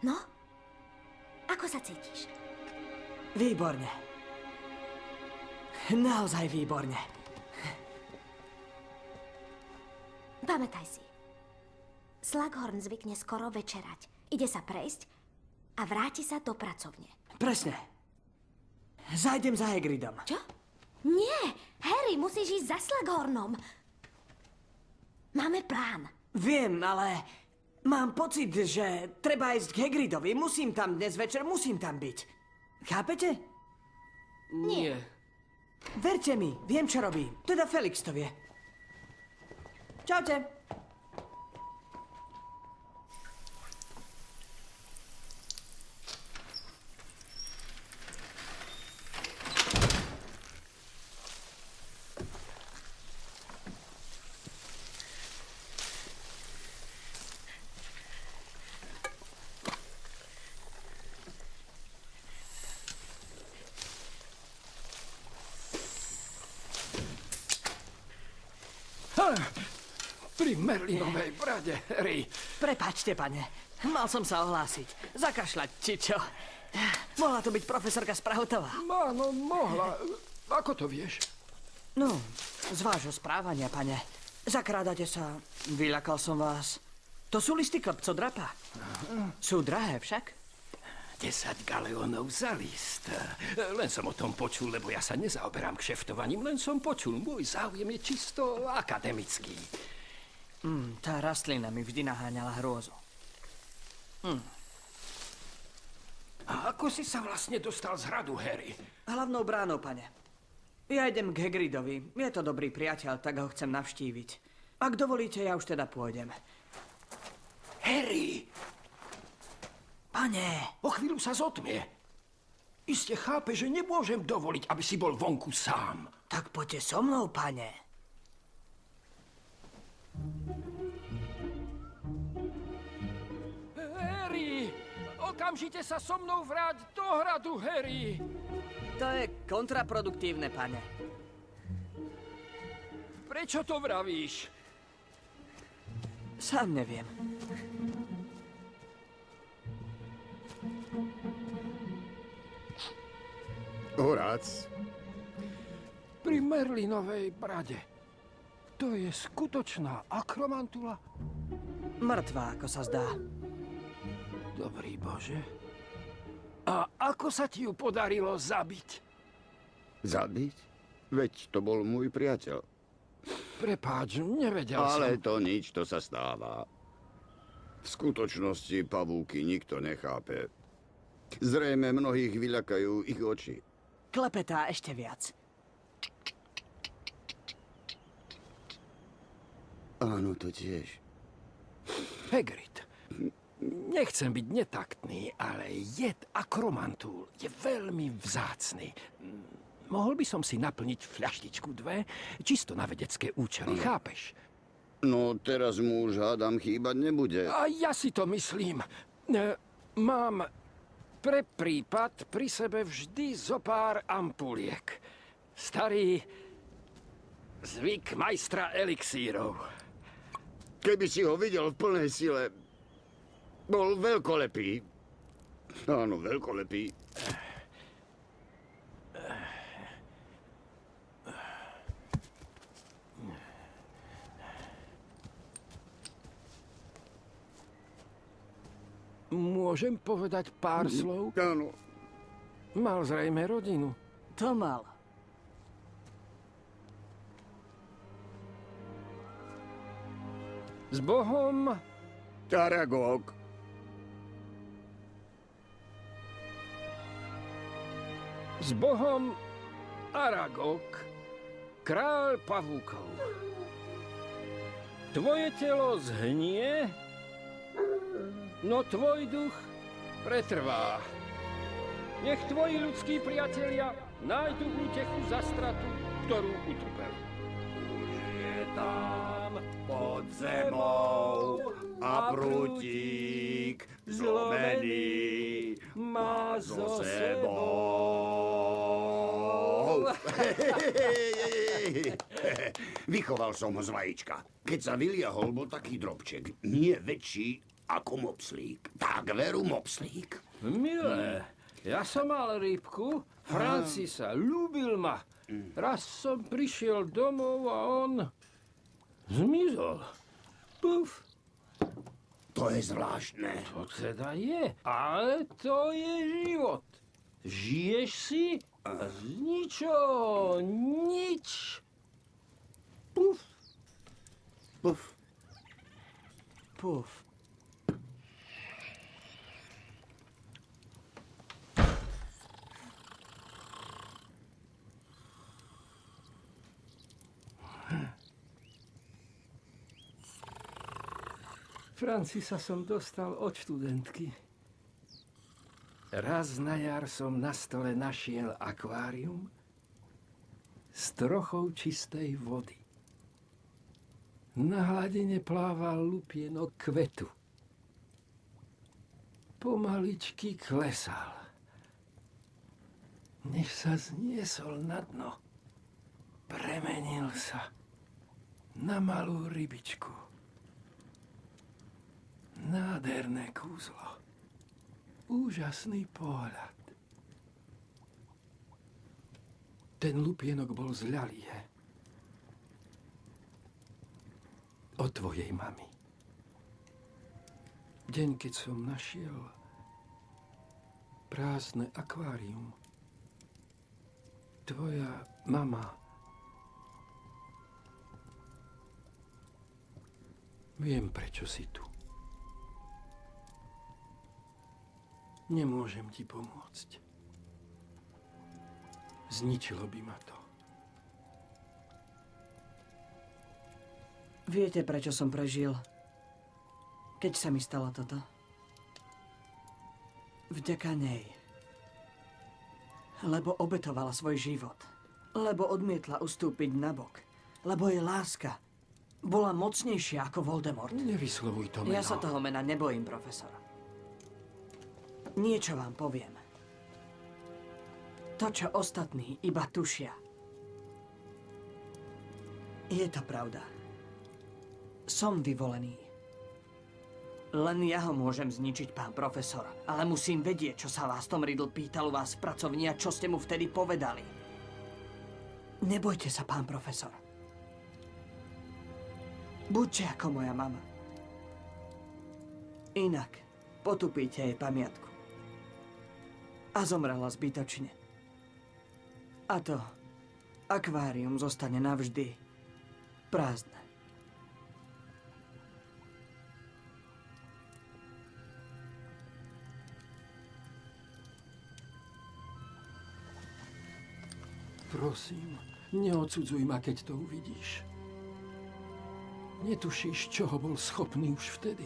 No? Ako sa cítiš? Výborne. Naozaj výborne. Pamätaj si. Slughorn zvykne skoro večerať. Ide sa prejsť a vráti sa do pracovne. Presne. Zajdem za Hagridom. Čo? Nie! Harry, musíš ísť za Slughornom. Máme plán. Viem, ale mám pocit, že treba ísť k Hagridovi. Musím tam dnes večer, musím tam byť. Chápete? Nie. Verte mi, viem, čo robím. Teda Felix to vie. Čaute. Pri Merlinovej brade, Harry. Prepáčte, pane. Mal som sa ohlásiť. Zakašľať, či čo? Mohla to byť profesorka Sprahutová. Áno, mohla. Ako to vieš? No, z vášho správania, pane. Zakrádate sa. Vyľakal som vás. To sú listy klepcodrapa. Sú drahé však. 10 galeónov za list. Len som o tom počul, lebo ja sa nezaoberám kšeftovaním, len som počul. Môj záujem je čisto akademický. Tá rastlina mi vždy naháňala hrôzu. A ako si sa vlastne dostal z hradu, Harry? Hlavnou bránou, pane. Ja idem k Hagridovi. Je to dobrý priateľ, tak ho chcem navštíviť. Ak dovolíte, ja už teda pôjdem. Harry! Pane! O chvíľu sa zotmie. Iste chápe, že nemôžem dovoliť, aby si bol vonku sám. Tak poďte so mnou, pane. Harry! Okamžite sa so mnou vráť do hradu, Harry! To je kontraproduktívne, pane. Prečo to vravíš? Sám neviem. Horác. Pri Merlinovej brade. To je skutočná akromantula? Mŕtvá, ako sa zdá. Dobrý Bože. A ako sa ti ju podarilo zabiť? Zabiť? Veď to bol môj priateľ. Prepáč, nevedel Ale som. to nič, to sa stáva. V skutočnosti pavúky nikto nechápe. Zrejme mnohých vyľakajú ich oči. Klepetá ešte viac. Áno, to tiež. Hagrid, nechcem byť netaktný, ale jed akromantul je veľmi vzácny. Mohol by som si naplniť fľaštičku 2, čisto na vedecké účely, chápeš? No, teraz mu už hádam chýbať nebude. A ja si to myslím. Mám pre prípad pri sebe vždy zo pár ampuliek. Starý zvyk majstra elixírov. Keby si ho videl v plnej sile, bol veľkolepý. Áno, veľkolepý. Môžem povedať pár slov? Áno. Mal zrejme rodinu. To mal. S Bohom, Aragog. s Bohom Aragog, kráľ pavúkov. Tvoje telo zhnie, no tvoj duch pretrvá. Nech tvoji ľudskí priatelia nájdu útechu za stratu, ktorú utrpeli. Už je tam pod zemou a prútik zlomený má so sebou. Vychoval som ho z vajíčka. Keď sa vyliahol, bol taký drobček. Nie väčší Ako mopslík. Tak veru mopslík. Milé, ja som mal rybku, Francisa, ľúbil ma. Raz som prišiel domov a on zmizol. Puf, To je zvláštne. to teda je, ale to je život. Žiješ si a z ničoho nič. Puf. Puf. Puf. Francisa som dostal od študentky. Raz na jar som na stole našiel akvárium s trochou čistej vody. Na hladine plával lupienok kvetu. Pomaličky klesal, než sa zniesol na dno. Premenil sa na malú rybičku. Nádherné kúzlo. Úžasný pohľad. Ten lupienok bol z ľalie. Od tvojej mamy. Deň, keď som našiel prázdne akvárium. Tvoja mama. Viem, prečo si tu. Nemôžem ti pomôcť. Zničilo by ma to. Viete, prečo som prežil, keď sa mi stalo toto? Vďaka nej. Lebo obetovala svoj život. Lebo odmietla ustúpiť nabok. Lebo jej láska bola mocnejšia ako Voldemort. Nevyslovuj to meno. Ja sa toho mena nebojím, profesor. Niečo vám poviem. To, čo ostatní iba tušia. Je to pravda. Som vyvolený. Len ja ho môžem zničiť, pán profesor. Ale musím vedieť, čo sa vás Tom Riddle pýtal u vás v pracovni a čo ste mu vtedy povedali. Nebojte sa, pán profesor. Buďte ako moja mama. Inak potupíte jej pamiatku. A zomrela zbytočne. A to akvárium zostane navždy prázdne. Prosím, neodsudzuj ma, keď to uvidíš. Netušíš, čoho bol schopný už vtedy.